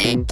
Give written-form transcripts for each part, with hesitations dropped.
Hello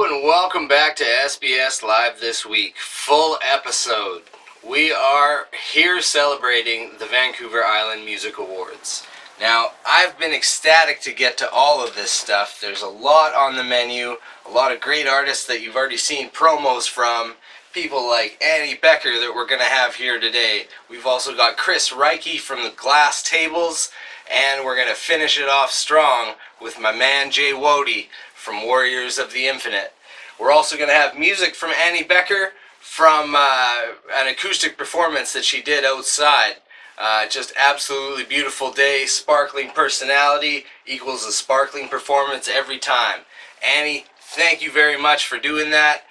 and welcome back to SBS Live this week. Full episode. We are here celebrating the Vancouver Island Music Awards. Now, I've been ecstatic to get to all of this stuff. There's a lot on the menu, a lot of great artists that you've already seen promos from, people like Annie Becker that we're going to have here today. We've also got Chris Reike from the Glass Tables, and we're going to finish it off strong with my man Jay Wody from Warriors of the Infinite. We're also going to have music from Annie Becker from an acoustic performance that she did outside. Just absolutely beautiful day, sparkling personality equals a sparkling performance every time. Annie, thank you very much for doing that.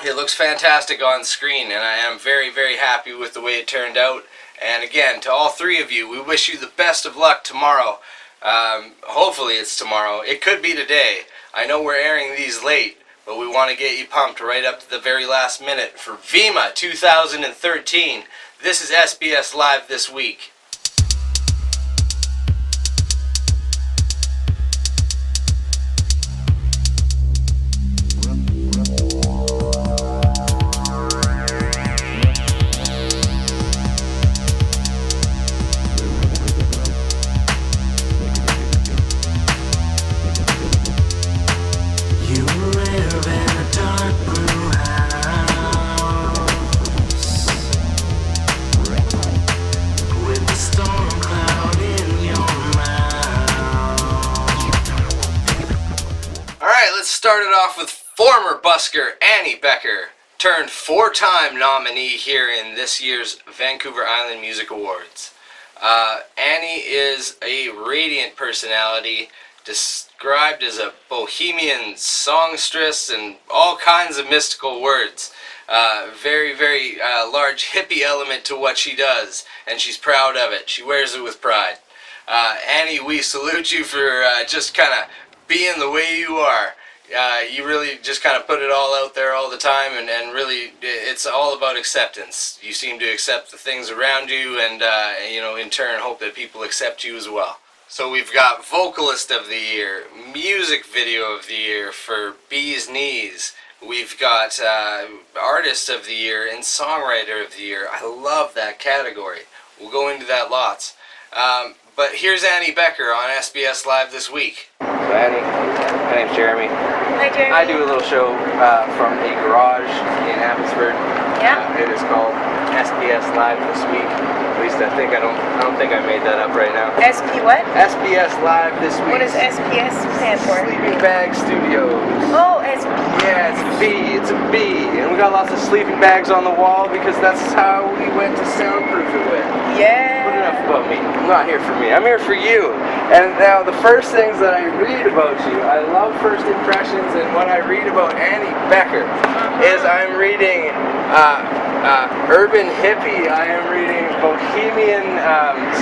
It looks fantastic on screen, and I am very, very happy with the way it turned out. And again, to all three of you, we wish you the best of luck tomorrow. Hopefully it's tomorrow. It could be today. I know we're airing these late, but we want to get you pumped right up to the very last minute for VIMA 2013. This is SBS Live this week. Started off with former busker Annie Becker, turned four-time nominee here in this year's Vancouver Island Music Awards. Annie is a radiant personality, described as a bohemian songstress and all kinds of mystical words. Very, very large hippie element to what she does, and she's proud of it. She wears it with pride. Annie, we salute you for just kind of being the way you are. You really just kind of put it all out there all the time, and really it's all about acceptance. You seem to accept the things around you, and in turn hope that people accept you as well. So we've got Vocalist of the Year, Music Video of the Year for Bee's Knees. We've got Artist of the Year and Songwriter of the Year. I love that category. We'll go into that lots. But here's Annie Becker on SBS Live this week. So Annie, my name's Jeremy. Hi Jeremy. I do a little show from a garage in Abbotsford. Yeah. It is called SBS Live this week. At least I don't think I made that up right now. SP what? SBS Live this week. What does SPS stand for? Sleepingbagstudios. Oh, SP. Yeah, it's a B. It's a B. And we got lots of sleeping bags on the wall because that's how we went to soundproof it with. Yeah. But enough about me. I'm not here for me. I'm here for you. And now the first things that I read about you, I love first impressions, and what I read about Annie Becker is I'm reading urban hippie, I am reading bohemian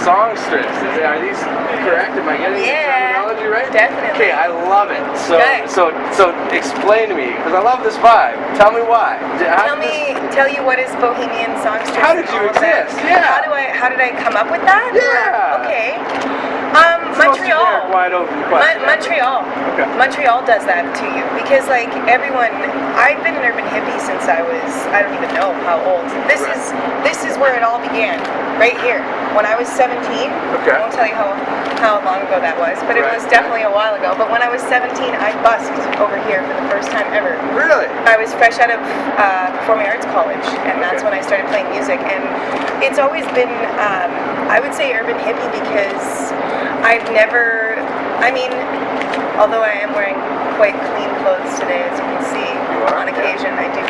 songstress. Are these correct? Am I getting the terminology right? Definitely. Okay, I love it. So explain to me, because I love this vibe. Tell me why. Tell you what is bohemian songstress. How did you exist? Yeah. How did I come up with that? Yeah. Okay. Montreal. Wide open question. Montreal. Okay. Montreal does that to you because, like, everyone. I've been an urban hippie since I don't even know how old. This is where it all began, right here. When I was 17. Okay. I won't tell you how long ago that was, but it was definitely a while ago. But when I was 17, I busked over here for the first time ever. Really? I was fresh out of Performing Arts College, and that's when I started playing music. And it's always been, I would say, urban hippie because I've never, although I am wearing quite clean clothes today, as you can see, on occasion I do,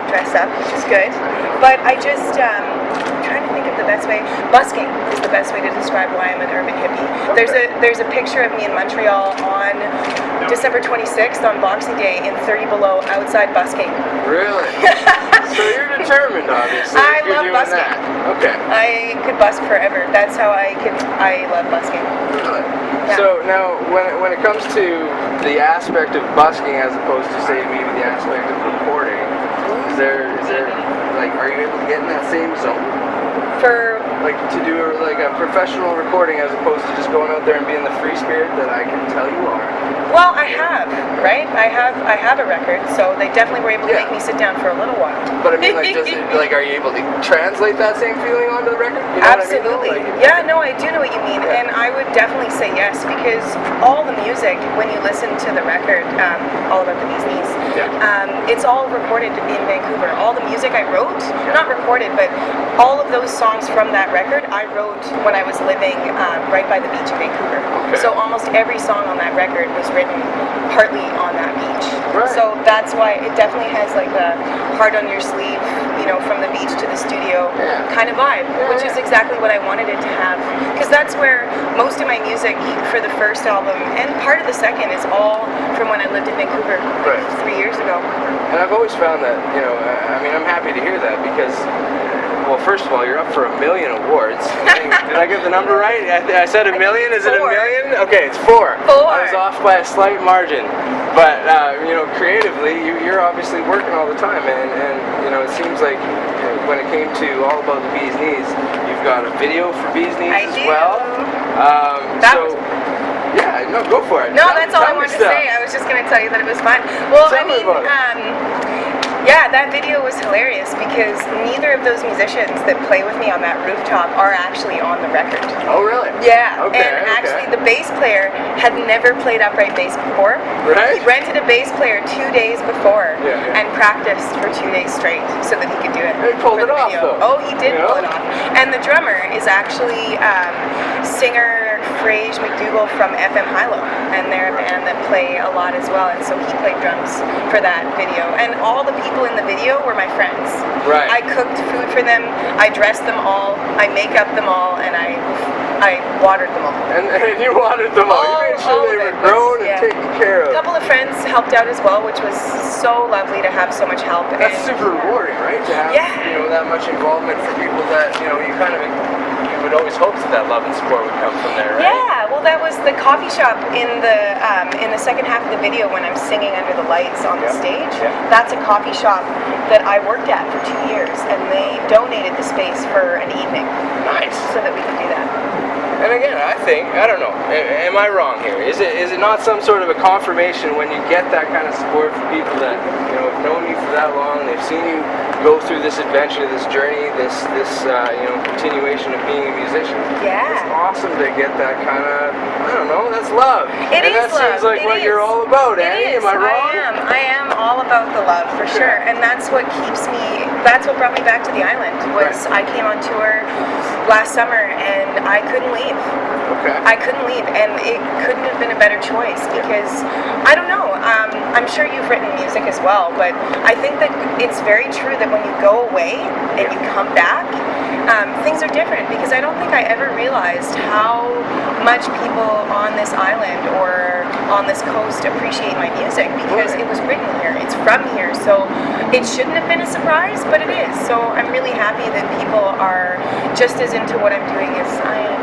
dress up, which is good. But I just, trying to think of the best way. Busking is the best way to describe why I'm an urban hippie. There's a picture of me in Montreal on December 26th on Boxing Day in 30 below outside busking. Really? So you're determined, obviously. I love busking. That. Okay. I could busk forever. That's how I love busking. Really? Yeah. So now, when it comes to the aspect of busking as opposed to, say, maybe the aspect of recording, is there like, are you able to get in that same zone? For like to do like a professional recording as opposed to just going out there and being the free spirit that I can tell you are? Well, I have, right? I have a record, so they definitely were able to make me sit down for a little while. But I mean, like, are you able to translate that same feeling onto the record? You know Absolutely. what I mean? Yeah, no, I do know what you mean, and I would definitely say yes, because all the music, when you listen to the record, All About the Bee's Knees, it's all recorded in Vancouver. All the music I wrote, not recorded, but all of those songs from that record, I wrote when I was living right by the beach in Vancouver. Okay. So almost every song on that record was written partly on that beach. Right. So that's why it definitely has like the heart on your sleeve, you know, from the beach to the studio kind of vibe, which is exactly what I wanted it to have. Because that's where most of my music for the first album and part of the second is all from when I lived in Vancouver 3 years ago. And I've always found that, you know, I mean, I'm happy to hear that because, well, first of all, you're up for 1 million awards. Did I get the number right? I said 1 million? Is it 1 million? Okay, it's 4. I was off by a slight margin. But, you know, creatively, you're obviously working all the time. And you know, it seems like when it came to All About the Bee's Knees, you've got a video for Bee's Knees as well. Yeah, no, go for it. No, that's all I wanted to say. I was just going to tell you that it was fun. Well, I mean, yeah, that video was hilarious because neither of those musicians that play with me on that rooftop are actually on the record. Oh, really? Yeah, actually the bass player had never played upright bass before. Right. He rented a bass player 2 days before and practiced for 2 days straight so that he could do it. He pulled it off, though. Oh, he did pull it off. And the drummer is actually singer Frage McDougall from FM Hilo, and they're a band that play a lot as well, and so he played drums for that video. And all the people in the video were my friends. Right. I cooked food for them, I dressed them all, I make up them all, and I watered them all. And you watered them all. You made sure they were grown and taken care of. A couple of friends helped out as well, which was so lovely to have so much help. That's super rewarding, right? To have you know, that much involvement from people that, you know, you kind of would always hope that love and support would come from there, right? Yeah, well, that was the coffee shop in the second half of the video when I'm singing under the lights on the stage. That's a coffee shop that I worked at for 2 years, and they donated the space for an evening. Nice. So that we could do that. And again, I think, I don't know, am I wrong here? Is it not some sort of a confirmation when you get that kind of support from people that, you know, have known you for that long, they've seen you go through this adventure, this journey, this you know, continuation of being a musician. Yeah. It's awesome to get that kind of, I don't know, that's love. It is love. And that seems like what you're all about, Annie. Am I wrong? I am all about the love, for sure. And that's what keeps me, that's what brought me back to the island, was I came on tour last summer and I couldn't leave. I couldn't leave, and it couldn't have been a better choice because, I don't know, I'm sure you've written music as well, but I think that it's very true that when you go away and you come back, things are different, because I don't think I ever realized how much people on this island or on this coast appreciate my music, because it was written here, it's from here, so it shouldn't have been a surprise, but it is. So I'm really happy that people are just as into what I'm doing as I am.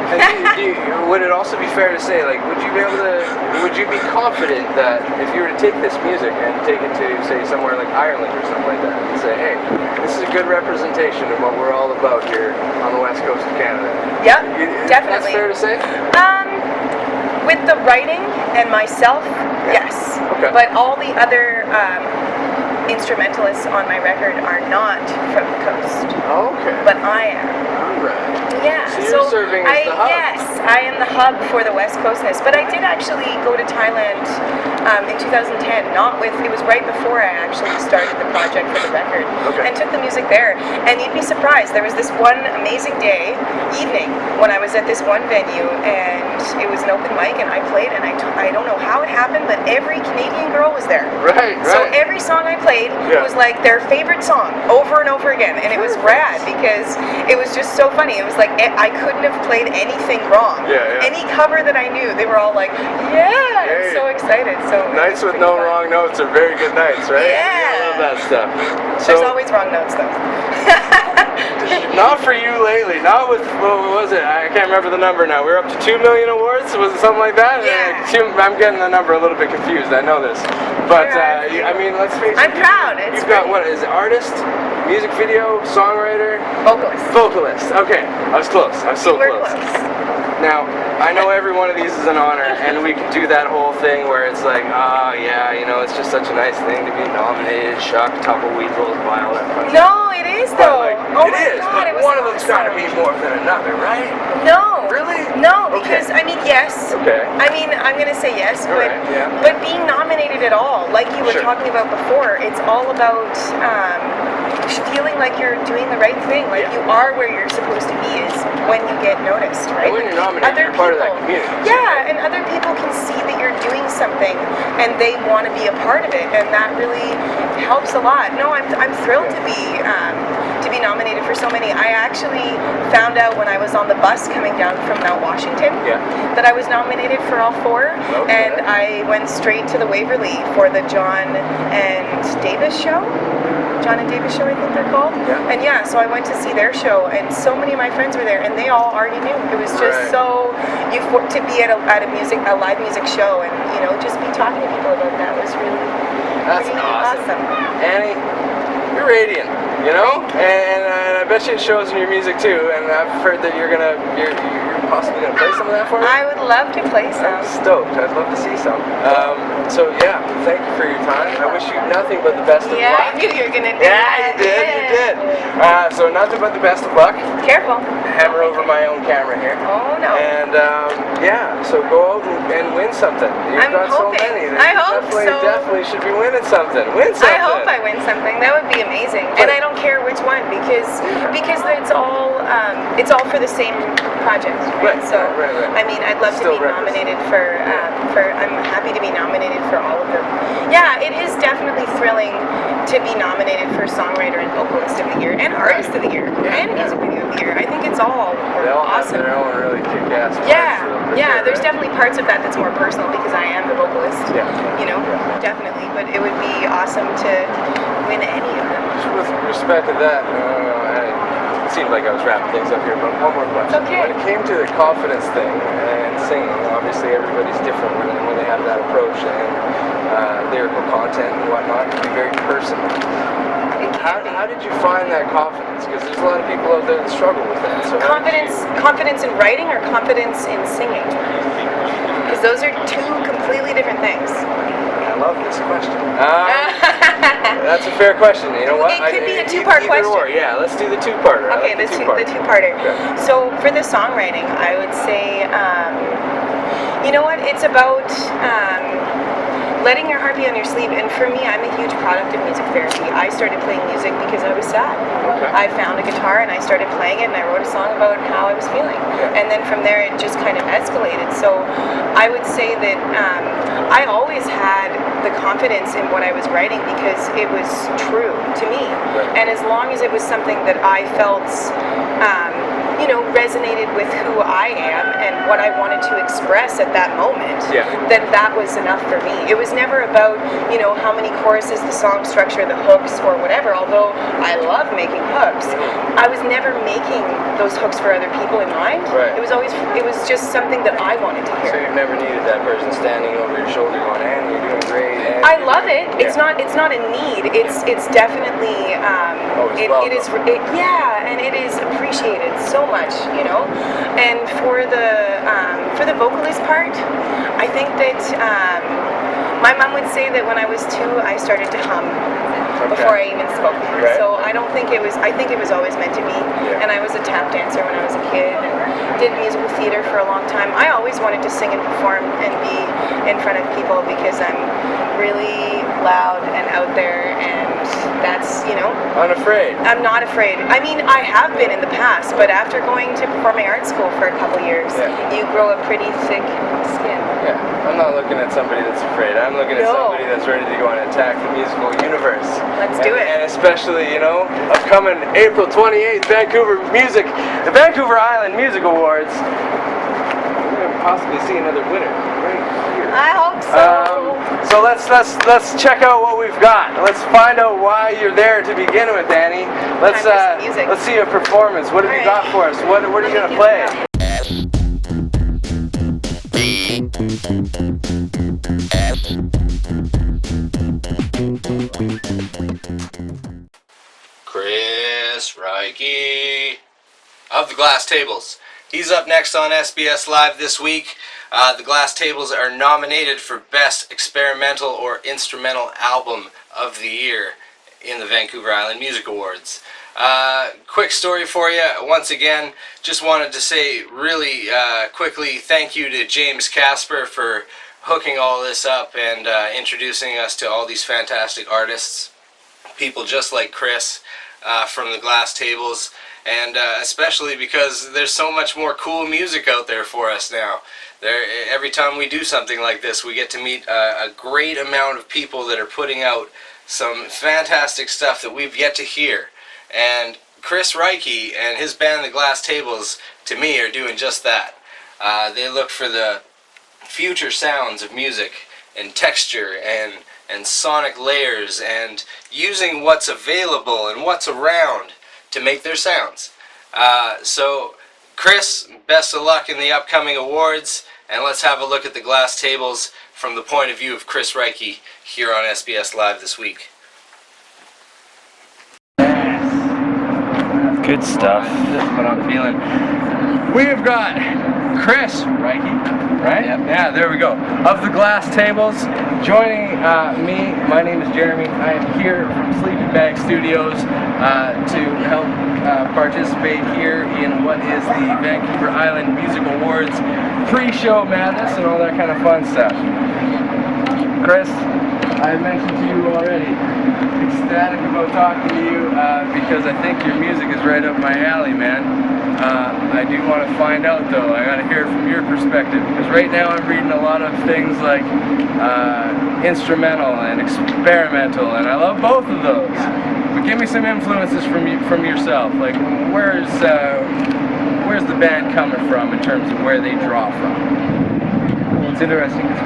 Would it also be fair to say, like, would you be confident that if you were to take this music and take it to, say, somewhere like Ireland or something like that, and say, hey, this is a good representation of what we're all about here on the west coast of Canada? Yep, definitely. That's fair to say? With the writing and myself, yes. Okay. But all the other instrumentalists on my record are not from the coast. Okay. But I am. Alright. Yeah. So you're serving as the hub. Yes, I am the hub for the West Coastness. But I did actually go to Thailand in 2010. It was right before I actually started the project for the record, and took the music there. And you'd be surprised. There was this one amazing evening when I was at this one venue, and it was an open mic, and I played, and I don't know how it happened, but every Canadian girl was there. Right. So every song I played was like their favorite song over and over again, and it was rad because it was just so funny. It was like I couldn't have played anything wrong. Any cover that I knew, they were all like, I'm so excited. So nights with no wrong notes are very good nights, right? Yeah. I love that stuff. There's always wrong notes though. Not for you lately. Not with, what was it? I can't remember the number now. We're up to 2 million awards. Was it something like that? Yeah. I'm getting the number a little bit confused. I know this. But, I mean, let's face it. I'm proud. You've got, what is it, artist, Music video, songwriter? Vocalist. Vocalist. Okay, I was close. I was so We're close. close. Now, I know every one of these is an honor, and we can do that whole thing where it's like, yeah, you know, it's just such a nice thing to be nominated, shuck, tumbleweasels, buy all that fun stuff. No, it is though. But, like, oh it my is, God, but it was one of them's got to be awesome. more than another, right? No. Really? No, Okay. because I mean, yes. Okay. I mean, I'm gonna say yes, All but right, yeah. but being nominated at all, like you were Sure. talking about before, it's all about feeling like you're doing the right thing, like Yeah. you are where you're supposed to be is when you get noticed, right? And when you're nominated, you're part of that community. Yeah, and other people can see that you're doing something and they want to be a part of it, and that really helps a lot. No, I'm thrilled to be nominated for so many. I actually found out when I was on the bus coming down from Mount Washington that I was nominated for all 4, and I went straight to the Waverly for the John and Davis show. John and Davis show, I think they're called. Yeah. And yeah, so I went to see their show, and so many of my friends were there, and they all already knew. It was just so to be at a live music show, and you know, just be talking to people about that was really awesome. Annie, you're radiant, you know, and I bet you it shows in your music too. And I've heard that you're possibly gonna play some of that for me. I would love to play some. I'm stoked. I'd love to see some. So yeah, thank you for your time. I wish you nothing but the best of luck. I knew you were gonna do Yeah, that. you did. So nothing but the best of luck. Careful. Hammer over my own camera here. Oh no. And yeah, so go out and win something. You've I'm got hoping. so many. I hope definitely should be winning something. Win something. I hope I win something. That would be amazing. And I don't care which one because it's all for the same project. Right? So I mean, I'd love to be nominated for. I'm happy to be nominated for all of them. Yeah, it is definitely thrilling to be nominated for Songwriter and Vocalist of the Year and Artist of the Year and Music Video of the Year. I think it's all they all awesome. have their own really kick-ass parts. Yeah. There's definitely parts of that that's more personal because I am the vocalist. Yeah. You know, definitely. But it would be awesome to win any of them. Just with respect to that, it seemed like I was wrapping things up here, but one more question. Okay. When it came to the confidence thing and singing, obviously everybody's different when they have that approach, and lyrical content and whatnot can be very personal. How did you find that confidence? Because there's a lot of people out there that struggle with that. So confidence in writing or confidence in singing? Because those are two completely different things. I love this question. That's a fair question. You know what? It could be a two-part question. Or. Yeah, let's do the two-parter. Okay, the two-parter. Okay. So for the songwriting, I would say, you know what? It's about letting your heart be on your sleeve. And for me, I'm a huge product of music therapy. I started playing music because I was sad. Okay. I found a guitar and I started playing it, and I wrote a song about how I was feeling. Yeah. And then from there, it just kind of escalated. So I would say that I always had the confidence in what I was writing because it was true to me. Right. And as long as it was something that I felt resonated with who I am and what I wanted to express at that moment, then that was enough for me. It was never about, how many choruses, the song structure, the hooks, or whatever, although I love making hooks. I was never making those hooks for other people in mind. Right. It was just something that I wanted to hear. So you've never needed that person standing over your shoulder going, "Annie, you're doing great." Annie, I love it. It's not a need. It's definitely and it is appreciated so much, And for the vocalist part, I think that my mom would say that when I was 2, I started to hum before I even spoke. Right. So I think it was always meant to be. Yeah. And I was a tap dancer when I was a kid and did musical theater for a long time. I always wanted to sing and perform and be in front of people because I'm really loud and out there, and that's, Unafraid. I'm not afraid. I mean, I have been in the past, but after going to performing arts school for a couple years, you grow a pretty thick skin. Yeah, I'm not looking at somebody that's afraid. I'm looking at somebody that's ready to go and attack the musical universe. Let's do it. And especially, upcoming April 28th, the Vancouver Island Music Awards. We're going to possibly see another winner right here. I hope so. So let's check out what we've got. Let's find out why you're there to begin with, Annie. Let's see a performance. What have you got for us? What are you gonna play? Chris Reike of the Glass Tables. He's up next on SBS Live this week. The Glass Tables are nominated for Best Experimental or Instrumental Album of the Year in the Vancouver Island Music Awards. Quick story for you. Once again, just wanted to say really quickly thank you to James Kasper for hooking all this up and introducing us to all these fantastic artists. People just like Chris from the Glass Tables, and especially because there's so much more cool music out there for us now. Every time we do something like this, we get to meet a great amount of people that are putting out some fantastic stuff that we've yet to hear. And Chris Reike and his band, the Glass Tables, to me are doing just that. They look for the future sounds of music and texture and sonic layers and using what's available and what's around to make their sounds. So Chris, best of luck in the upcoming awards, and let's have a look at the Glass Tables from the point of view of Chris Reike here on SBS Live this week. Good stuff. This is what I'm feeling. We've got Chris Reike, right? Yep. Yeah, there we go. Of the Glass Tables, joining me. My name is Jeremy. I am here from sleepingbagstudios to help participate here in what is the Vancouver Island Music Awards pre-show madness and all that kind of fun stuff. Chris, I mentioned to you already, ecstatic about talking to you because I think your music is right up my alley, man. I do want to find out though, I got to hear it from your perspective, because right now I'm reading a lot of things like instrumental and experimental, and I love both of those. But give me some influences from yourself, like where's the band coming from in terms of where they draw from? Well, it's interesting because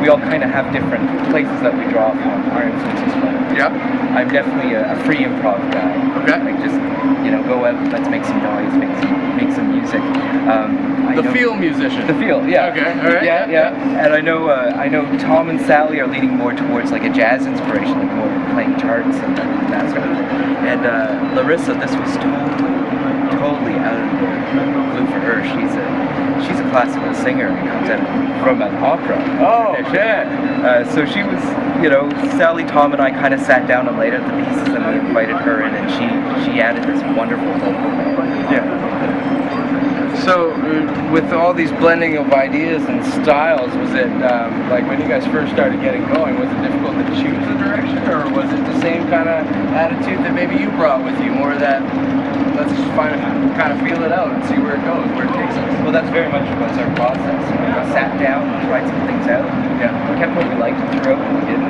we all kind of have different places that we draw from, our influences from. Yeah. I'm definitely a free improv guy. Okay. Like just, go out, let's make some noise, make some music. The field musician. The field, yeah. Okay, all right. Yeah. And I know Tom and Sally are leaning more towards like a jazz inspiration, like more playing charts and that sort of thing. And Larissa, this was totally out of the blue for her. She's a classical singer and comes out from an opera. Oh, shit. So she was, Sally, Tom, and I kind of sat down and laid out the pieces, and we invited her in, and she added this wonderful vocal. Yeah. So, with all these blending of ideas and styles, was it, like when you guys first started getting going, was it difficult to choose a direction, or was it the same kind of attitude that maybe you brought with you, more of that, let's just kind of feel it out and see where it goes, where it takes us? Well, that's very much was our process. We sat down, tried some things out, kept what we liked and threw out what we didn't,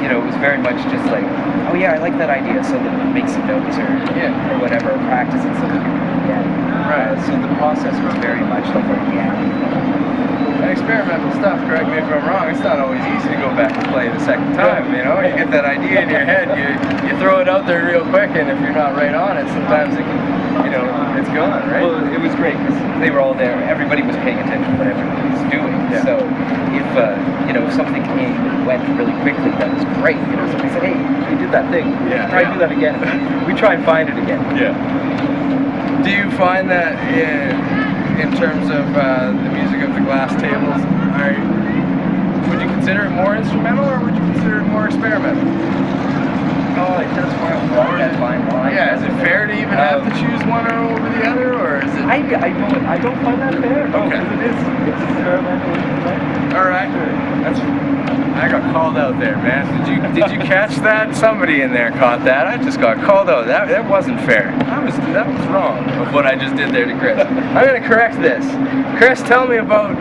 and it was very much just like, oh yeah, I like that idea, so then make some notes or whatever, practice it so that we Right. So the process was very much like organic. And experimental stuff, correct me if I'm wrong, it's not always easy to go back and play the second time, You get that idea in your head, you throw it out there real quick, and if you're not right on it, sometimes it can, it's gone, right? Well, it was great because they were all there, everybody was paying attention to what everybody was doing, so if something went really quickly, that was great, somebody said, hey, you did that thing, try to do that again, we try and find it again. Yeah. Do you find that in terms of the music of the Glass Tables, would you consider it more instrumental or would you consider it more experimental? Oh, it does more. That's fine. Yeah, is it fair to even have to choose one over the other, or is it? I don't find that fair. No, okay. It's experimental. All right. I got called out there, man. Did you catch that? Somebody in there caught that. I just got called out. That wasn't fair. That was wrong of what I just did there to Chris. I'm gonna correct this. Chris, tell me about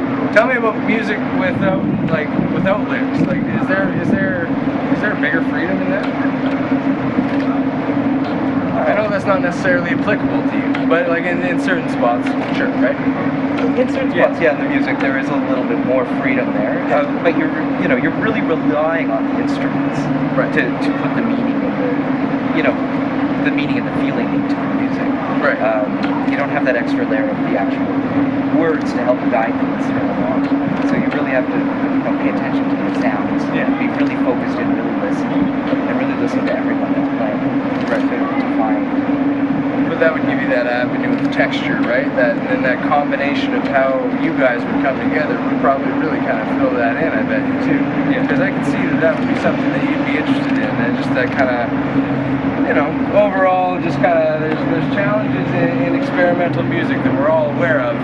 music without lyrics. Like, is there a bigger freedom in that? I know that's not necessarily applicable to you, but like in certain spots, sure, right? In certain spots, in the music there is a little bit more freedom there, but you're really relying on the instruments, right, to put the meaning in the, the meaning and the feeling into the music. Right. You don't have that extra layer of the actual words to help guide the listener along. So you really have to pay attention to the sounds. Yeah. Be really focused and really listening. And really listen to everyone that's playing. Right. To find. But that would give you that avenue of texture, right? And that combination of how you guys would come together would probably really kind of fill that in, I bet you too. Yeah. Because I could see that would be something that you'd be interested in, and just that kind of, overall, just kind of there's challenges in experimental music that we're all aware of.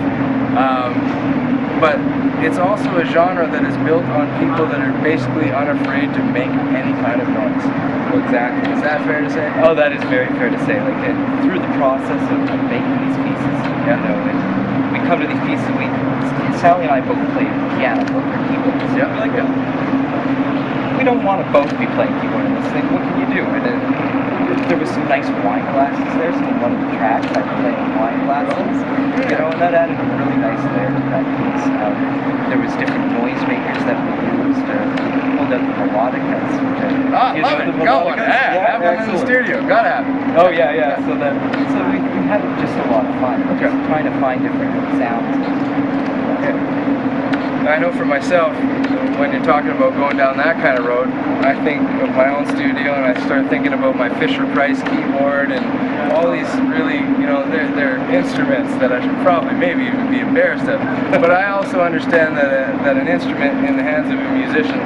But it's also a genre that is built on people that are basically unafraid to make any kind of noise. Well, exactly. Is that fair to say? Oh, that is very fair to say. Like through the process of making these pieces, and we come to these pieces. Sally and I both play piano, both are keyboards. Yeah, I like that. We don't want to both be playing keyboard in this thing. What can you do? And there was some nice wine glasses there. So in one of the tracks, I played wine glasses. And that added a really nice layer to that piece. There was different noisemakers that we used. We pulled out the melodicas. Love it. Got one. Have one in the studio. Gotta have it. Oh yeah. So we had just a lot of fun. Just trying to find different sounds. I know for myself, when you're talking about going down that kind of road, I think of my own studio and I start thinking about my Fisher-Price keyboard and all these really, they're instruments that I should probably maybe even be embarrassed of. But I also understand that an instrument in the hands of a musician,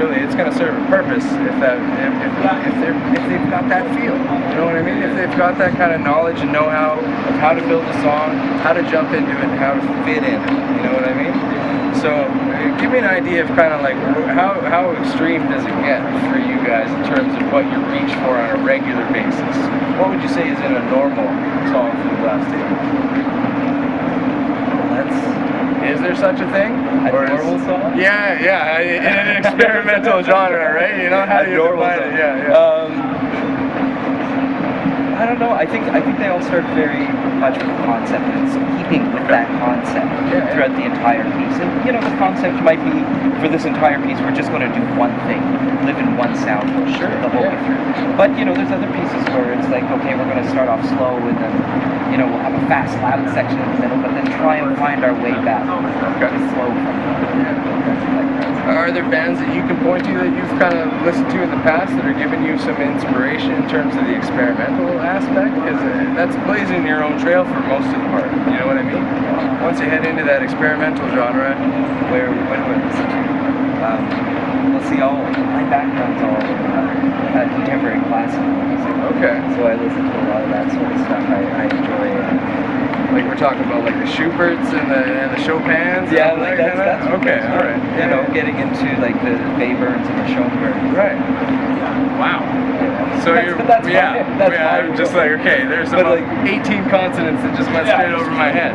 really it's going to serve a purpose if they've got that feel. You know what I mean? If they've got that kind of knowledge and know-how of how to build a song, how to jump into it, and how to fit in it. You know what I mean? So give me an idea of kind of like how extreme does it get for you guys in terms of what you reach for on a regular basis? What would you say is in a normal song for the last table? Is there such a thing? A normal song? Yeah, in an experimental genre, right? How do you define it? Yeah. I don't know. I think they all start very much with the concept, and it's keeping with that concept throughout the entire piece. And the concept might be for this entire piece, we're just going to do one thing, live in one sound the whole way through. But there's other pieces where it's like, okay, we're going to start off slow, and then we'll have a fast, loud section in the middle, but then try and find our way back to slow from Are there bands that you can point to that you've kind of listened to in the past that are giving you some inspiration in terms of the experimental aspect? Because that's blazing your own trail for most of the part. You know what I mean? Once you head into that experimental genre, when we're listening to, let's see, my background's all contemporary classical music. Okay. So I listen to a lot of that sort of stuff. I enjoy like we're talking about like the Schuberts and the Chopins. Yeah, like that's okay. All right. Getting into like the Weber's and the Schoenbergs. Right. Wow. So I'm just like, okay, there's about 18 consonants that just went straight over my head.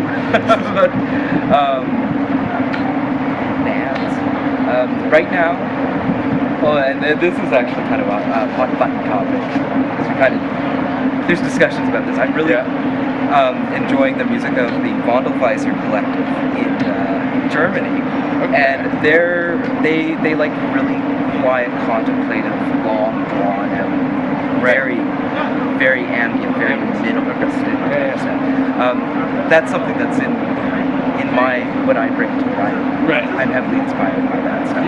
Bands. Right now, and this is actually kind of a hot button topic. There's discussions about this. I'm really enjoying the music of the Vondelweiser Collective in Germany, and they like really quiet, contemplative, long, drawn out, very ambient, very minimalistic. That's something that's in my what I bring to writing. Right. I'm heavily inspired by that stuff.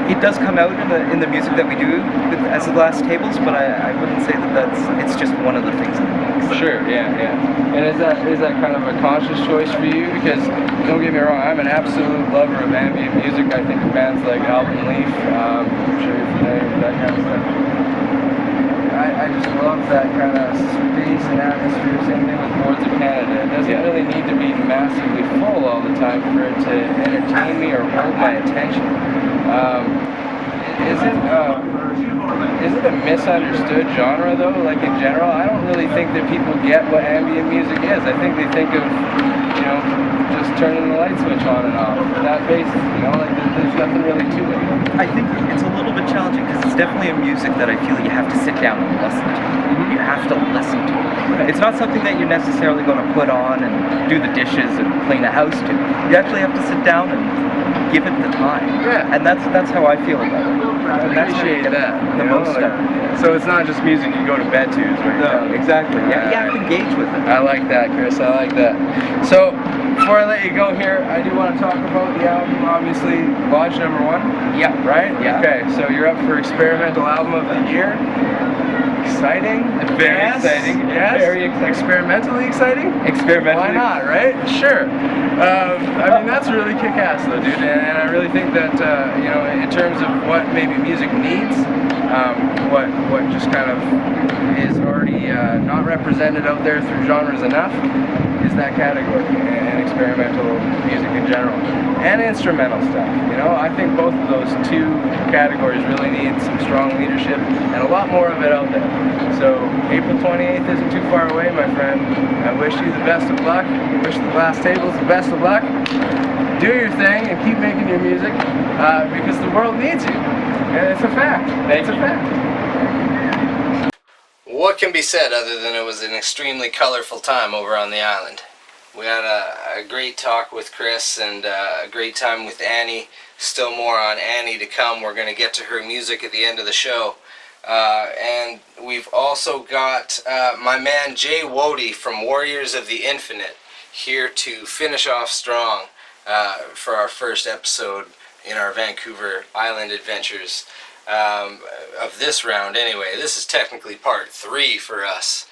It does come out in the music that we do as the Glass Tables, but I wouldn't say it's just one of the things in the mix. Sure, yeah. And is that kind of a conscious choice for you? Because don't get me wrong, I'm an absolute lover of ambient music. I think of bands like Alvin Leaf, I'm sure you're familiar with that kind of stuff. I just love that kind of space and atmosphere. Same thing with Boards of Canada. It doesn't really need to be massively full all the time for it to entertain me or hold my attention. Is it a misunderstood genre though? Like in general, I don't really think that people get what ambient music is. I think they think of, just turning the light switch on and off. That bass, like there's nothing really to it. I think it's a little bit challenging because it's definitely a music that I feel you have to sit down and listen to. You have to listen to it. It's not something that you're necessarily going to put on and do the dishes and clean the house to. You actually have to sit down and give it the time. Yeah. And that's how I feel about it. I And that's how you appreciate get that. the you know, most like, out of it. so it's not just music you go to bed to. Is what you're telling me. Exactly. Yeah, you have to engage with it. I like that, Chris. I like that. So, before I let you go here, I do want to talk about the album, obviously, launch number 1. Yeah. Right? Yeah. Okay, so you're up for Experimental Album of the Year. Exciting? Very Yes. exciting. Yes. Very exciting. Experimentally exciting? Experimentally. Why not, right? Sure. I mean, that's really kick-ass, though, dude. And I really think that, you know, in terms of what maybe music needs, what just kind of is already not represented out there through genres enough, is that category, and experimental music in general, and instrumental stuff. You know, I think both of those two categories really need some strong leadership, and a lot more of it out there. So April 28th isn't too far away, my friend. I wish you the best of luck. Wish the Glass Tables the best of luck. Do your thing and keep making your music, because the world needs you. And it's a fact. It's a fact. What can be said other than it was an extremely colorful time over on the island? We had a great talk with Chris and a great time with Annie. Still more on Annie to come. We're going to get to her music at the end of the show. And we've also got my man Jay Wody from Warriors of the Infinite here to finish off strong for our first episode in our Vancouver Island adventures of this round anyway. This is technically part 3 for us.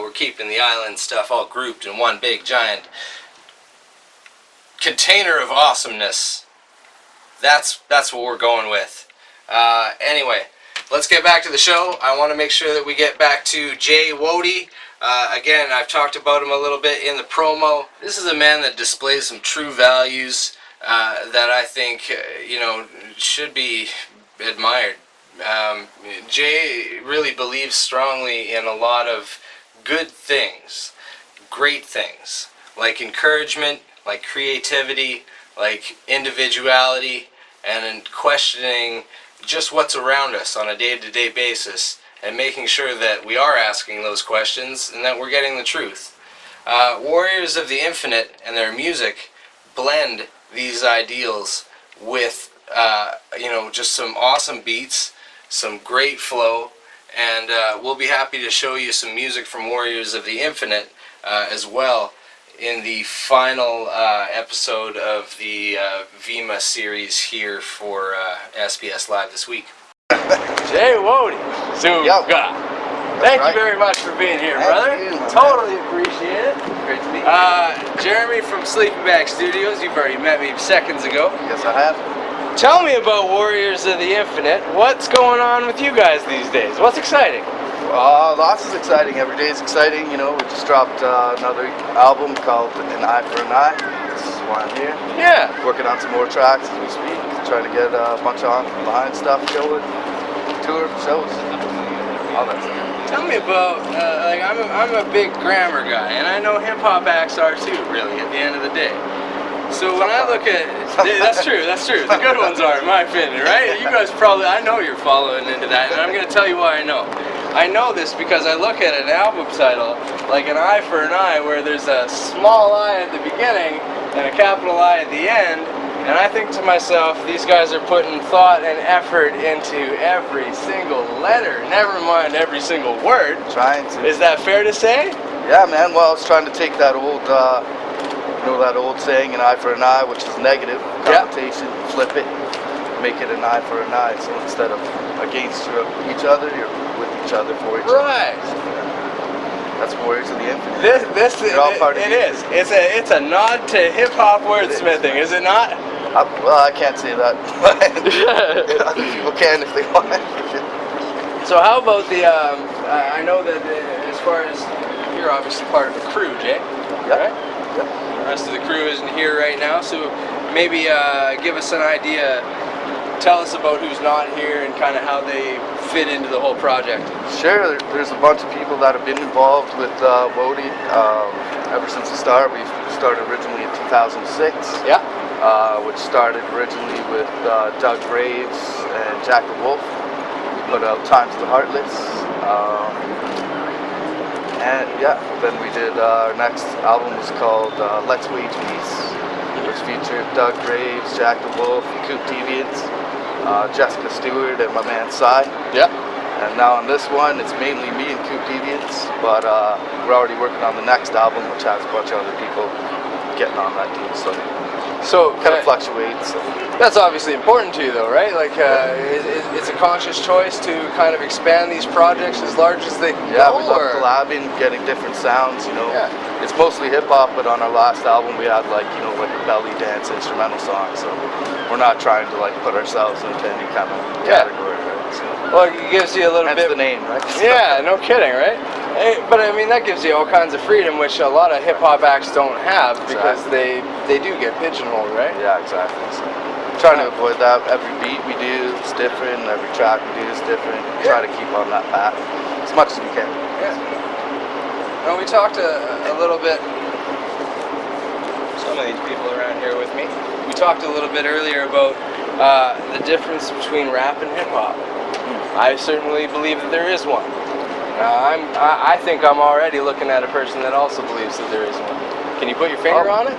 We're keeping the island stuff all grouped in one big giant container of awesomeness. That's what we're going with. Anyway, let's get back to the show. I want to make sure that we get back to Jay Wody. Again, I've talked about him a little bit in the promo. This is a man that displays some true values that I think you know, should be admired. Jay really believes strongly in a lot of good things, great things, like encouragement, like creativity, like individuality, and in questioning just what's around us on a day-to-day basis, and making sure that we are asking those questions and that we're getting the truth. Warriors of the Infinite and their music blend these ideals with you know, just some awesome beats, some great flow, and we'll be happy to show you some music from Warriors of the Infinite as well in the final episode of the VIMA series here for SBS Live this week. Jay Wody. Yep. Thank right. you very much for being here, Thank brother. you, my Totally appreciate it. Great to meet you. Jeremy from Sleepingbagstudios. You've already met me seconds ago. Yes, I have. Tell me about Warriors of the Infinite. What's going on with you guys these days? What's exciting? Lots is exciting. Every day is exciting. You know, we just dropped another album called An Eye for an Eye. This is why I'm here. Yeah. Working on some more tracks as we speak. Trying to get a bunch on behind stuff going. Tour, shows, all that stuff. Tell me about, like, I'm a big grammar guy, and I know hip-hop acts are too, really, at the end of the day. So when I look at, that's true, the good ones are, in my opinion, right? You guys probably, I know you're following into that, and I'm going to tell you why I know. I know this because I look at an album title, like An Eye for an Eye, where there's a small I at the beginning, and a capital I at the end, and I think to myself, these guys are putting thought and effort into every single letter, never mind every single word. Trying to. Is that fair to say? Yeah, man. Well, I was trying to take that old, you know, that old saying, an eye for an eye, which is negative connotation, flip it, make it an eye for an eye. So instead of against each other, you're with each other for each other. Right. That's Warriors of the Infinite. They're all part of it is. It's a nod to hip hop wordsmithing, is it not? Well, I can't say that. Other people can if they want. So how about the? I know that as far as you're obviously part of the crew, Jay. Yeah. Right? Yep. The rest of the crew isn't here right now, so maybe give us an idea. Tell us about who's not here and kind of how they fit into the whole project. Sure, there's a bunch of people that have been involved with Wody ever since the start. We started originally in 2006. Yeah. Which started originally with Doug Graves and Jack the Wolf. We put out Times of the Heartless. And yeah, then we did our next album was called Let's Wage Peace, which which featured Doug Graves, Jack the Wolf, Coop Deviants, Jessica Stewart, and my man Cy. Yeah. And now on this one, it's mainly me and Coop Deviants, but we're already working on the next album, which has a bunch of other people getting on that too. So kind of fluctuates. So. That's obviously important to you, though, right? Like, it's a conscious choice to kind of expand these projects as large as they Yeah, go, we love collabing, getting different sounds, you know. Yeah. It's mostly hip-hop, but on our last album we had like a belly dance instrumental song, so we're not trying to like put ourselves into any kind of category, right? So, well, it gives you a little bit... That's the name, right? Yeah, no kidding, right? But I mean, that gives you all kinds of freedom, which a lot of hip-hop acts don't have, because they do get pigeonholed, right? Yeah, exactly. So, trying to avoid that. Every beat we do is different, every track we do is different. Try to keep on that path as much as we can. Yeah. Well, we talked a little bit, some of these people around here with me, we talked a little bit earlier about the difference between rap and hip-hop. I certainly believe that there is one. I think I'm already looking at a person that also believes that there is one. Can you put your finger on it?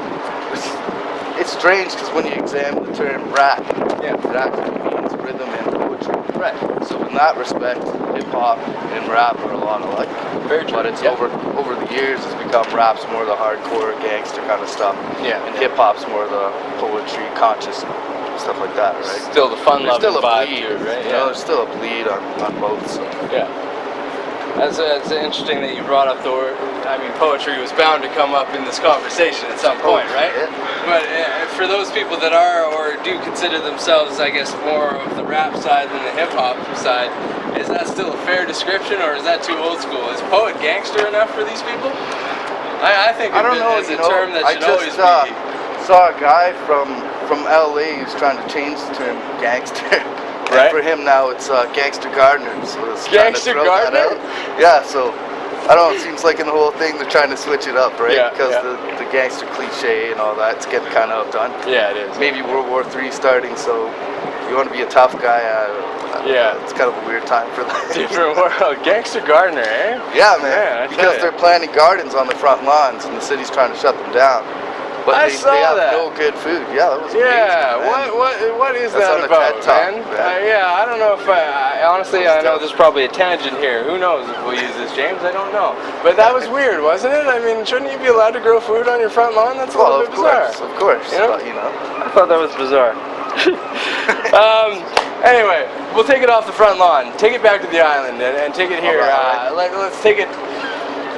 It's strange because when you examine the term rap, it actually means rhythm and poetry. Right. So in that respect, hip-hop and rap are a lot alike. Very true. But it's over the years, it's become rap's more the hardcore gangster kind of stuff. Yeah. And hip-hop's more the poetry, conscious stuff like that, right? Still the fun-loving vibe bleed, too, right? You know, there's still a bleed on both. So. Yeah. That's interesting that you brought up the word. I mean, poetry was bound to come up in this conversation at some point, right? Yeah. But for those people that are or do consider themselves, I guess, more of the rap side than the hip-hop side, is that still a fair description, or is that too old school? Is poet gangster enough for these people? I think of it as a term that should always be. I saw a guy from LA who's trying to change the term gangster. Right. And for him now it's Gangster Gardener, so it's Gangster Gardener? Yeah, so I don't know, it seems like in the whole thing they're trying to switch it up, right? Yeah, because the gangster cliche and all that's getting kind of outdone. Yeah, it is. Maybe World War III starting, so you want to be a tough guy, it's kind of a weird time for that. Different world. Gangster Gardener, eh? Yeah, man, because they're planting gardens on the front lawns and the city's trying to shut them down. But they have no good food. Yeah, that was amazing, man. What is That's that about, man? I don't know if honestly, I know there's probably a tangent here. Who knows if we'll use this, James? I don't know. But that was weird, wasn't it? I mean, shouldn't you be allowed to grow food on your front lawn? That's a little bit bizarre. Of course. You know? But, you know. I thought that was bizarre. Anyway, we'll take it off the front lawn. Take it back to the island and take it here. Let's take it.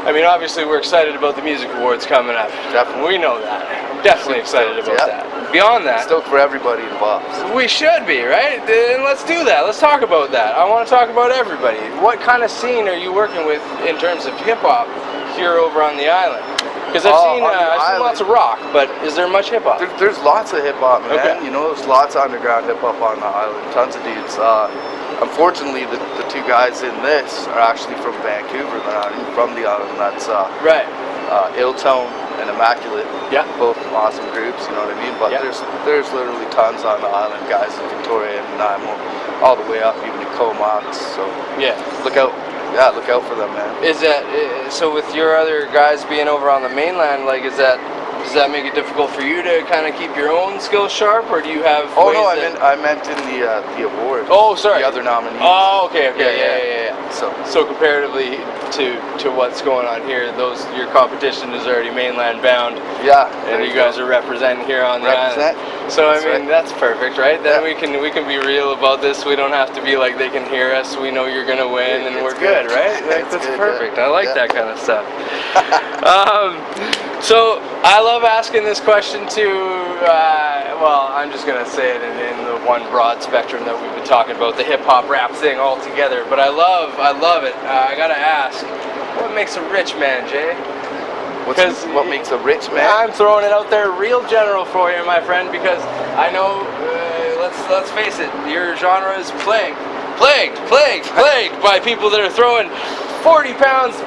I mean, obviously, we're excited about the music awards coming up. Definitely. We know that. Definitely excited about that. Beyond that, stoked for everybody involved. We should be, right? And let's do that. Let's talk about that. I want to talk about everybody. What kind of scene are you working with in terms of hip hop here over on the island? Because I've seen lots of rock, but is there much hip hop? There's lots of hip hop, man. Okay. You know, there's lots of underground hip hop on the island. Tons of dudes. Unfortunately, the two guys in this are actually from Vancouver. They're not even from the island. That's right. Ill Tone and Immaculate. Yeah. Both awesome groups, you know what I mean? But there's literally tons on the island, guys in Victoria and Nanaimo, all the way up, even to Comox. So look out. Yeah, look out for them, man. Is that so? With your other guys being over on the mainland, like, does that make it difficult for you to kind of keep your own skills sharp, or do you have? Oh no, I meant in the award. Oh, sorry. The other nominees. Oh, okay, yeah. So comparatively to what's going on here, your competition is already mainland bound. Yeah. And you guys are representing here on the island. So I mean, that's perfect, right? Then we can be real about this. We don't have to be like they can hear us. We know you're gonna win, and we're good, right? Like, that's perfect. I like that kind of stuff. So I love asking this question to, well, I'm just going to say it in the one broad spectrum that we've been talking about, the hip-hop rap thing all together. But I love it. I got to ask, what makes a rich man, Jay? What makes a rich man? I'm throwing it out there real general for you, my friend, because I know, let's face it, your genre is plagued by people that are throwing 400 pounds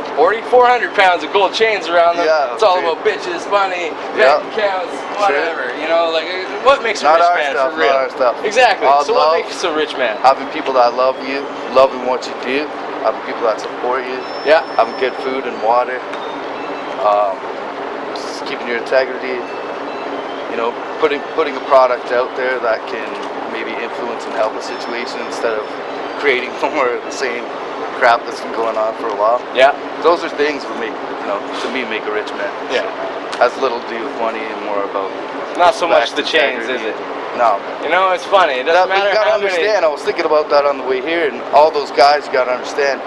of gold chains around them. Yeah, it's all about bitches, money, bank accounts, whatever. You know, like, what makes a rich man for real? Not our stuff. Exactly. So what makes a rich man? Having people that love you, loving what you do, having people that support you, having good food and water, just keeping your integrity. you know, putting a product out there that can maybe influence and help a situation instead of creating more of the same crap that's been going on for a while. Yeah. Those are things that make, you know, to me, make a rich man. Yeah. Has little to do with money and more about Not so much the respect, chains, is integrity. it? No. You know, it's funny. It doesn't matter you gotta how many. understand. I was thinking about that on the way here, and all those guys, you gotta understand.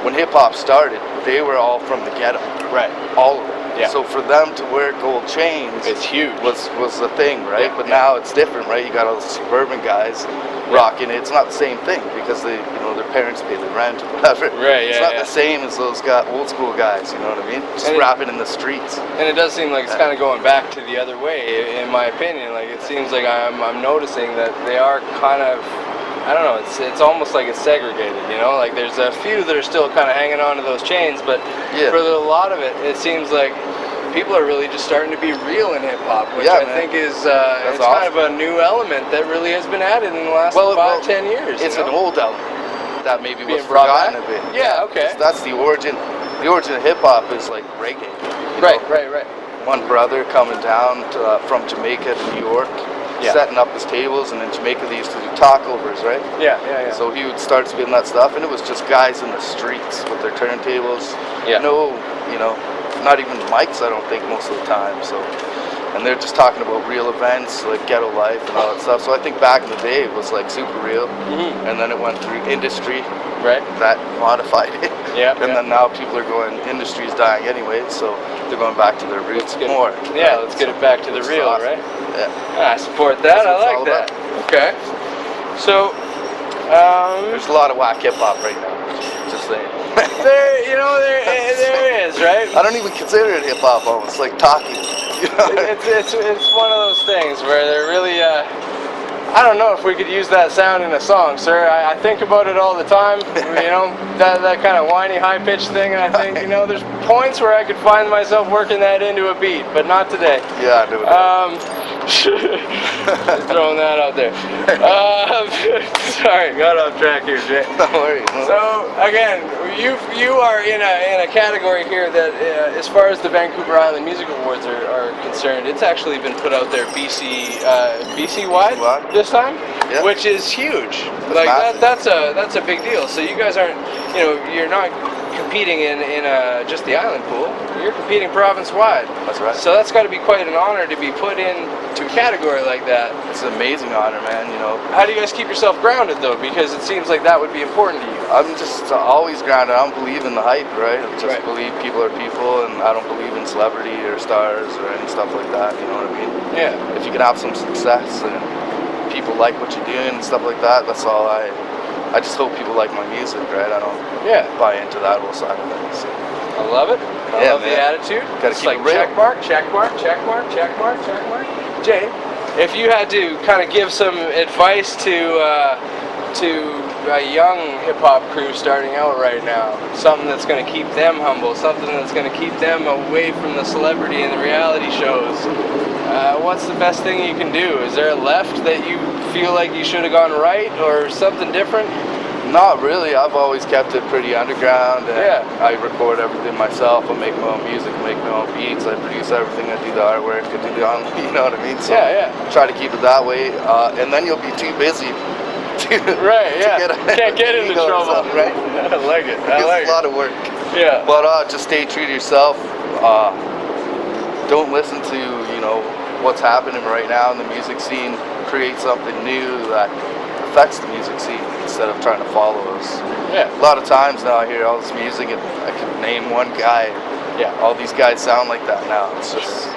When hip hop started, they were all from the ghetto. Right. All of them. Yeah. So for them to wear gold chains, It's huge. was the thing, right? Yeah, But yeah. now it's different, right? You got all the suburban guys rocking it. It's not the same thing because they, you know, their parents pay the rent or whatever. Right, It's yeah, not yeah. the same as those old school guys. You know what I mean? Just And rapping in the streets. And it does seem like it's kind of going back to the other way, in my opinion. Like, it seems like I'm noticing that they are kind of, I don't know, it's almost like it's segregated, you know? Like, there's a few that are still kind of hanging on to those chains, but for a lot of it, it seems like people are really just starting to be real in hip-hop, which I think is it's kind of a new element that really has been added in the last 5-10 years. It's an old element that maybe was Being brought forgotten back? a bit. Yeah, okay. That's the origin. The origin of hip-hop is like reggae. you Right, know? right. One brother coming down from Jamaica to New York, setting up his tables, and in Jamaica they used to do talkovers, right? Yeah. So he would start spitting that stuff, and it was just guys in the streets with their turntables. Yeah. No, you know, not even mics, I don't think, most of the time. So, and they're just talking about real events, like ghetto life and all that stuff. So I think back in the day it was like super real, and then it went through industry, Right. that modified it. Yeah. And then now people are going, industry's dying anyway, so they're going back to their roots more. Yeah, right? let's get it back to the Which is real, awesome. right? Yeah. I support that. That's I what it's like all that. about. Okay. So, There's a lot of whack hip hop right now. Just saying. there is, right? I don't even consider it hip hop almost, like talking. You know? It's one of those things where they're really, I don't know if we could use that sound in a song, sir. I think about it all the time, you know, that kind of whiny, high-pitched thing, and I think, you know, there's points where I could find myself working that into a beat, but not today. Yeah, I do. Throwing that out there. Sorry, got off track here, Jay. No worries. So again, you are in a category here that, as far as the Vancouver Island Music Awards are concerned, it's actually been put out there BC wide this time, which is huge. That's a big deal. So you guys aren't, you know, you're not competing in just the island pool. You're competing province wide. That's right. So that's got to be quite an honor to be put into a category like that. It's an amazing honor, man, you know. How do you guys keep yourself grounded though? Because it seems like that would be important to you. I'm just always grounded. I don't believe in the hype, right? I just believe people are people, and I don't believe in celebrity or stars or any stuff like that, you know what I mean? Yeah. If you can have some success and people like what you're doing and stuff like that, that's all I just hope people like my music, right? I don't buy into that whole side of things. So. I love it. I love the attitude. Gotta it's keep like it real. check mark, check mark, check mark, check mark, check mark. Jay, if you had to kind of give some advice to a young hip hop crew starting out right now, something that's going to keep them humble, something that's going to keep them away from the celebrity and the reality shows, what's the best thing you can do? Is there a left that you feel like you should have gone right, or something different? Not really. I've always kept it pretty underground. And I record everything myself. I make my own music, make my own beats. I produce everything. I do the artwork. I do the you know what I mean? So try to keep it that way. And then you'll be too busy to Can't get into trouble. Right? I like it. It's a lot of work. Yeah. But just stay true to yourself. Don't listen to, you know, what's happening right now in the music scene. Create something new that affects the music scene instead of trying to follow us. Yeah. A lot of times now I hear all this music and I can name one guy. Yeah. All these guys sound like that now. It's just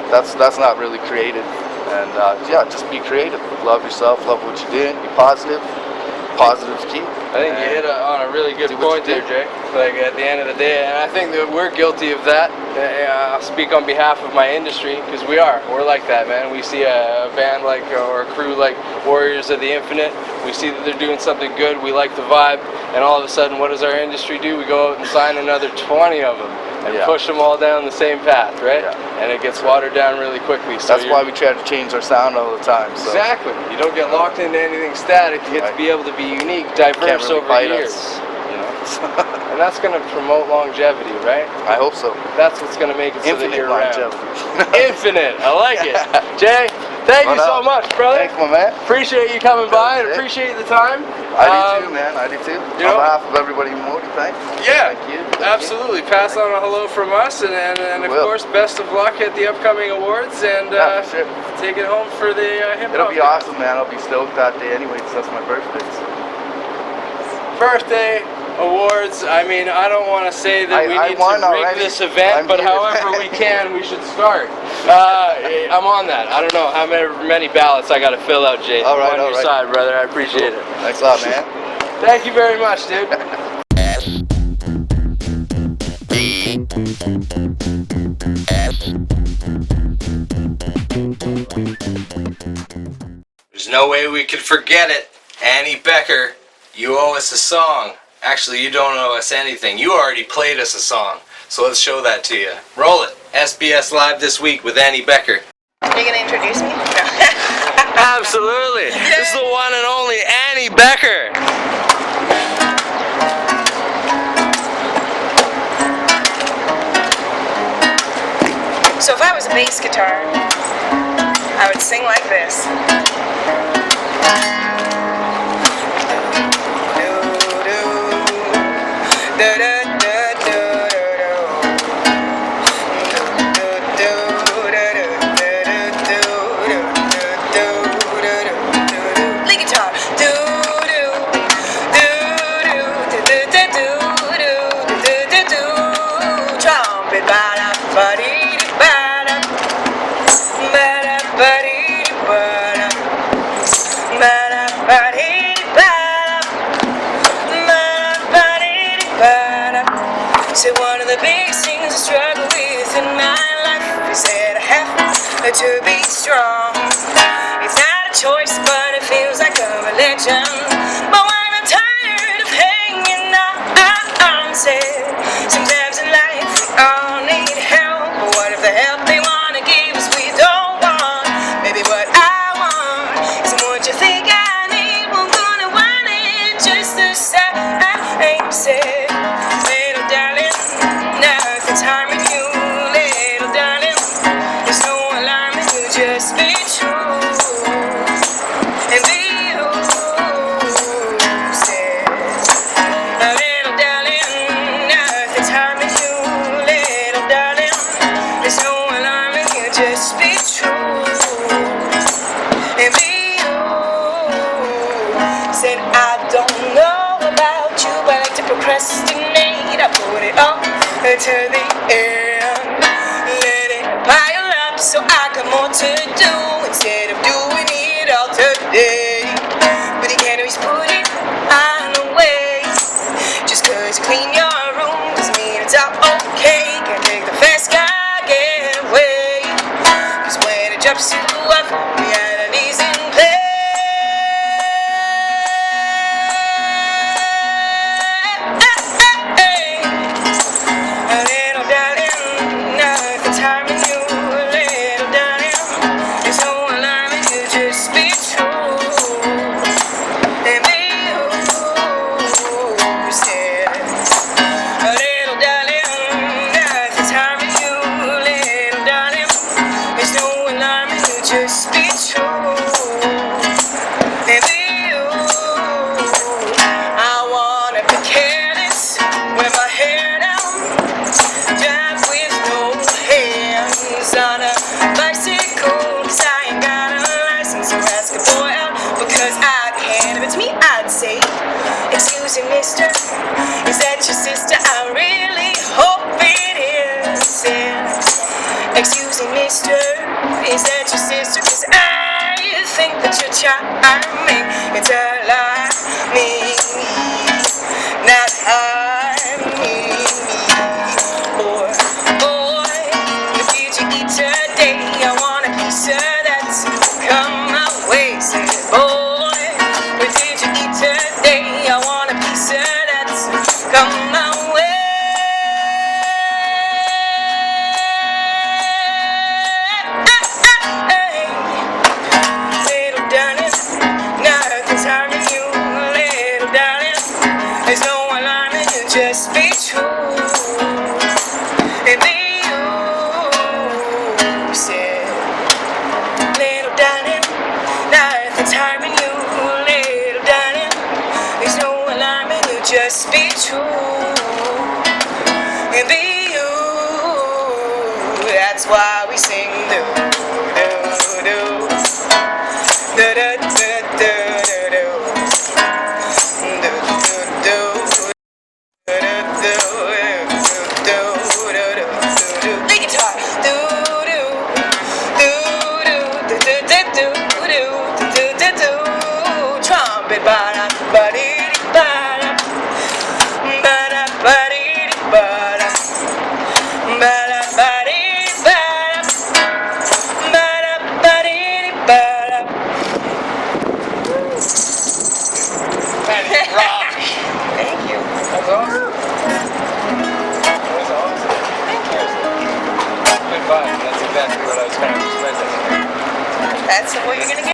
that's not really creative. And just be creative. Love yourself. Love what you're doing. Be positive. Positive key. I think you hit on a really good point there, Jay. Like at the end of the day, and I think that we're guilty of that. I'll speak on behalf of my industry because we're like that, man. We see a band like or a crew like Warriors of the Infinite. We see that they're doing something good. We like the vibe, and all of a sudden, what does our industry do? We go out and sign another 20 of them and push them all down the same path, right? Yeah. And it gets watered down really quickly. So that's why we try to change our sound all the time. So. Exactly. You don't get locked into anything static. You get to be able to be unique, diverse over years. you know. And that's going to promote longevity, right? I hope so. That's what's going to make it so that Infinite you're around. longevity. Infinite. I like it. Jay, thank you so much, brother. Thanks, my man. Appreciate you coming by and appreciate the time. I do too, man. I do too. You know, On behalf of everybody in Morty, thanks. Yeah, Thank you. absolutely. Pass on a hello from us, and of course, best of luck at the upcoming awards, and Yeah, for sure. take it home for the hip hop. It'll be awesome, man. I'll be stoked that day anyway, because that's my birthday. So. Birthday awards. I mean, I don't want to say that we need to rig already. this event, but however we can, we should start. I'm on that. I don't know how many ballots I got to fill out, Jay. All right, I'm on your side, brother. I appreciate it. Thanks a lot, man. Thank you very much, dude. There's no way we could forget it. Annie Becker, you owe us a song. Actually, you don't owe us anything. You already played us a song. So let's show that to you. Roll it. SBS Live this week with Annie Becker. Are you gonna introduce me? Absolutely. This is the one and only Annie Becker. So if I was a bass guitar, I would sing like this. Lead guitar. Trumpet. So one of the biggest things I struggle with in my life is that I have to be strong. It's not a choice, but it feels like a religion. But when I'm tired of hanging on, sometimes in life we all need help. But what if the help they want to give us we don't want? Maybe what I want is what you think I need. We're gonna want it just the same. Said, little darling, nothing's harming you, little darling. There's no alarm, you just be true and be you. Said, little darling, nothing's harming you, little darling. There's no alarm, you just be true and be you. Said, I don't know about you, but I like to procrastinate. I put it off to the end. Let it pile up so I got more to do instead of doing it all today. But you can't always put it on away. Just cause you clean your room doesn't mean it's all okay. Can't take the fast car, get away. Cause when it drops you off, reality's in play. Just be true and be you. I wanna be careless, wear my hair down, drive with no hands on a bicycle. 'Cause I ain't got a license, so ask a boy out because I can. If it's me, I'd say, excuse me, mister, is that your sister? I really hope it is. Yeah. Excuse me, mister, is that your sister? 'Cause I think that you're charming. It's a lie, me, not me. Boy, what did you eat today? I want a piece of that. Come my way, say, boy, what did you eat today? I want a piece of that. Come my way. Little darling, nothing's harming you. be true and be you. Said, little darling, now is the time in you, little darling. There's no alarm in you, just be true and be you. That's why we sing do do do do do do do do do do do. Lead guitar. Do do do do do do do do do do. Trumpet. Ba da ba dee ba da ba da ba dee ba da ba da ba dee ba da ba da ba dee ba da. Man, you rock. Thank you. That's awesome. That's awesome. Good vibe. That's exactly what I was kind of expecting. That's what you're gonna get.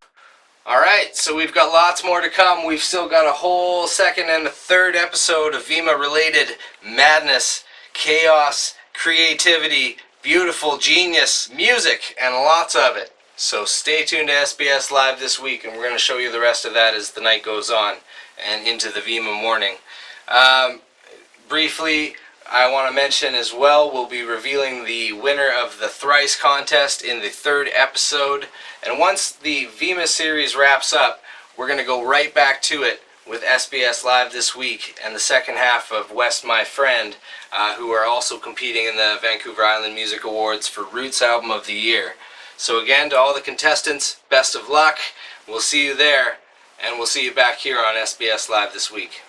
Alright, so we've got lots more to come. We've still got a whole second and a third episode of VIMA related madness, chaos, creativity, beautiful genius, music, and lots of it. So stay tuned to SBS Live this week, and we're going to show you the rest of that as the night goes on and into the VIMA morning. Briefly, I want to mention as well, we'll be revealing the winner of the Thrice contest in the third episode. And once the VIMA series wraps up, we're going to go right back to it with SBS Live this week and the second half of West My Friend, who are also competing in the Vancouver Island Music Awards for Roots Album of the Year. So again, to all the contestants, best of luck. We'll see you there, and we'll see you back here on SBS Live this week.